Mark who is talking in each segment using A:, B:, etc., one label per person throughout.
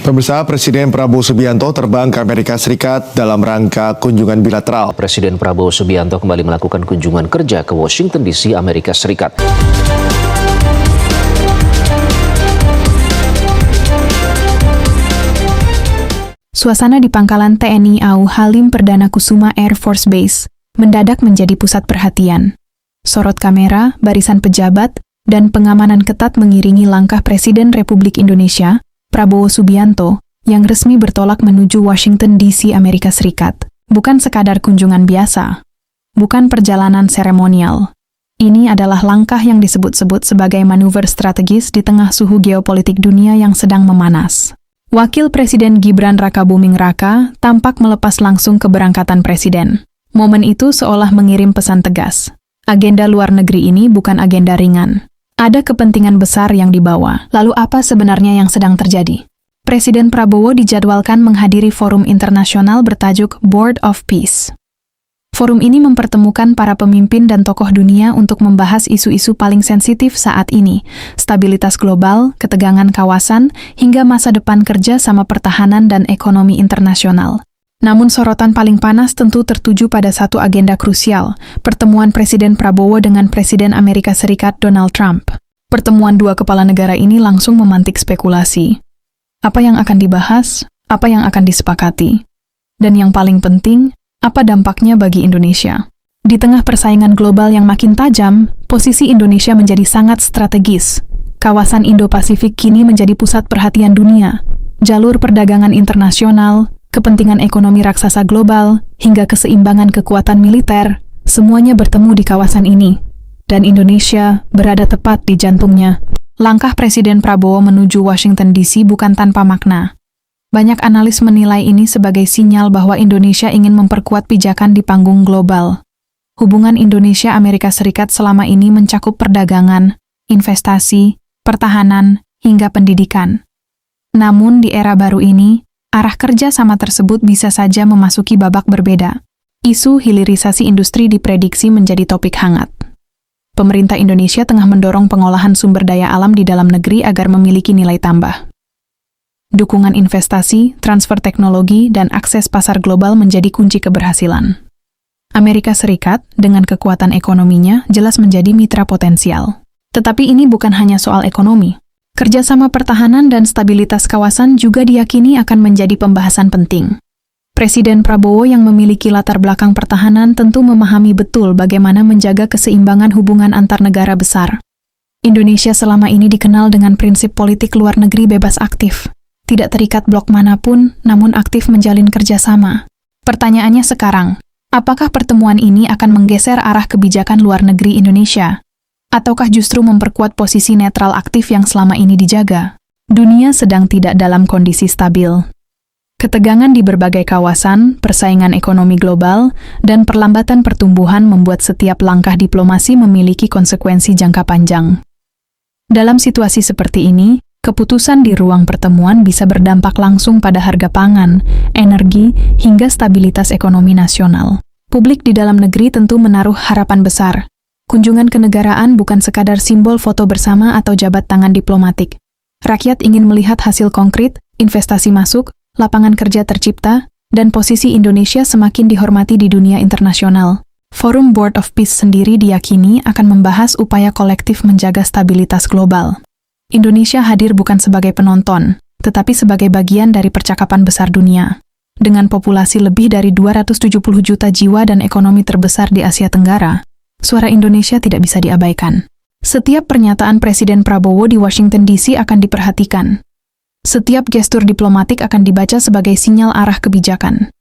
A: Pemirsa, Presiden Prabowo Subianto terbang ke Amerika Serikat dalam rangka kunjungan bilateral.
B: Presiden Prabowo Subianto kembali melakukan kunjungan kerja ke Washington DC, Amerika Serikat.
C: Suasana di pangkalan TNI AU Halim Perdana Kusuma Air Force Base mendadak menjadi pusat perhatian. Sorot kamera, barisan pejabat, dan pengamanan ketat mengiringi langkah Presiden Republik Indonesia, Prabowo Subianto, yang resmi bertolak menuju Washington DC, Amerika Serikat. Bukan sekadar kunjungan biasa, bukan perjalanan seremonial. Ini adalah langkah yang disebut-sebut sebagai manuver strategis di tengah suhu geopolitik dunia yang sedang memanas. Wakil Presiden Gibran Rakabuming Raka tampak melepas langsung keberangkatan Presiden. Momen itu seolah mengirim pesan tegas. Agenda luar negeri ini bukan agenda ringan. Ada kepentingan besar yang dibawa. Lalu apa sebenarnya yang sedang terjadi? Presiden Prabowo dijadwalkan menghadiri forum internasional bertajuk Board of Peace. Forum ini mempertemukan para pemimpin dan tokoh dunia untuk membahas isu-isu paling sensitif saat ini, stabilitas global, ketegangan kawasan, hingga masa depan kerja sama pertahanan dan ekonomi internasional. Namun sorotan paling panas tentu tertuju pada satu agenda krusial, pertemuan Presiden Prabowo dengan Presiden Amerika Serikat Donald Trump. Pertemuan dua kepala negara ini langsung memantik spekulasi. Apa yang akan dibahas? Apa yang akan disepakati? Dan yang paling penting, apa dampaknya bagi Indonesia? Di tengah persaingan global yang makin tajam, posisi Indonesia menjadi sangat strategis. Kawasan Indo-Pasifik kini menjadi pusat perhatian dunia. Jalur perdagangan internasional, kepentingan ekonomi raksasa global, hingga keseimbangan kekuatan militer, semuanya bertemu di kawasan ini. Dan Indonesia berada tepat di jantungnya. Langkah Presiden Prabowo menuju Washington DC bukan tanpa makna. Banyak analis menilai ini sebagai sinyal bahwa Indonesia ingin memperkuat pijakan di panggung global. Hubungan Indonesia-Amerika Serikat selama ini mencakup perdagangan, investasi, pertahanan, hingga pendidikan. Namun di era baru ini, arah kerja sama tersebut bisa saja memasuki babak berbeda. Isu hilirisasi industri diprediksi menjadi topik hangat. Pemerintah Indonesia tengah mendorong pengolahan sumber daya alam di dalam negeri agar memiliki nilai tambah. Dukungan investasi, transfer teknologi, dan akses pasar global menjadi kunci keberhasilan. Amerika Serikat, dengan kekuatan ekonominya, jelas menjadi mitra potensial. Tetapi ini bukan hanya soal ekonomi. Kerjasama pertahanan dan stabilitas kawasan juga diyakini akan menjadi pembahasan penting. Presiden Prabowo yang memiliki latar belakang pertahanan tentu memahami betul bagaimana menjaga keseimbangan hubungan antar negara besar. Indonesia selama ini dikenal dengan prinsip politik luar negeri bebas aktif. Tidak terikat blok manapun, namun aktif menjalin kerjasama. Pertanyaannya sekarang, apakah pertemuan ini akan menggeser arah kebijakan luar negeri Indonesia? Ataukah justru memperkuat posisi netral aktif yang selama ini dijaga? Dunia sedang tidak dalam kondisi stabil. Ketegangan di berbagai kawasan, persaingan ekonomi global, dan perlambatan pertumbuhan membuat setiap langkah diplomasi memiliki konsekuensi jangka panjang. Dalam situasi seperti ini, keputusan di ruang pertemuan bisa berdampak langsung pada harga pangan, energi, hingga stabilitas ekonomi nasional. Publik di dalam negeri tentu menaruh harapan besar. Kunjungan kenegaraan bukan sekadar simbol foto bersama atau jabat tangan diplomatik. Rakyat ingin melihat hasil konkret, investasi masuk, lapangan kerja tercipta, dan posisi Indonesia semakin dihormati di dunia internasional. Forum Board of Peace sendiri diyakini akan membahas upaya kolektif menjaga stabilitas global. Indonesia hadir bukan sebagai penonton, tetapi sebagai bagian dari percakapan besar dunia. Dengan populasi lebih dari 270 juta jiwa dan ekonomi terbesar di Asia Tenggara, suara Indonesia tidak bisa diabaikan. Setiap pernyataan Presiden Prabowo di Washington DC akan diperhatikan. Setiap gestur diplomatik akan dibaca sebagai sinyal arah kebijakan.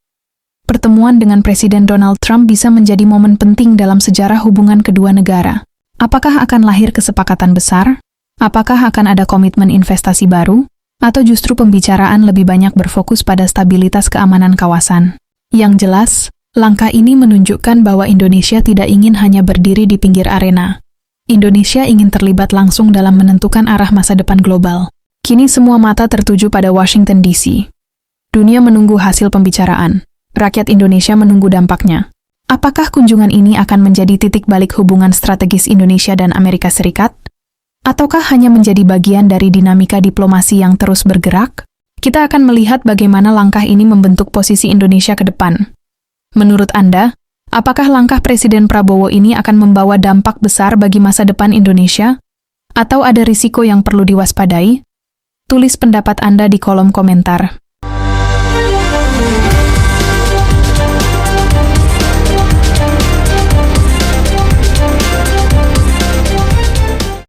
C: Pertemuan dengan Presiden Donald Trump bisa menjadi momen penting dalam sejarah hubungan kedua negara. Apakah akan lahir kesepakatan besar? Apakah akan ada komitmen investasi baru? Atau justru pembicaraan lebih banyak berfokus pada stabilitas keamanan kawasan? Yang jelas, langkah ini menunjukkan bahwa Indonesia tidak ingin hanya berdiri di pinggir arena. Indonesia ingin terlibat langsung dalam menentukan arah masa depan global. Kini semua mata tertuju pada Washington DC. Dunia menunggu hasil pembicaraan. Rakyat Indonesia menunggu dampaknya. Apakah kunjungan ini akan menjadi titik balik hubungan strategis Indonesia dan Amerika Serikat? Ataukah hanya menjadi bagian dari dinamika diplomasi yang terus bergerak? Kita akan melihat bagaimana langkah ini membentuk posisi Indonesia ke depan. Menurut Anda, apakah langkah Presiden Prabowo ini akan membawa dampak besar bagi masa depan Indonesia? Atau ada risiko yang perlu diwaspadai? Tulis pendapat Anda di kolom komentar.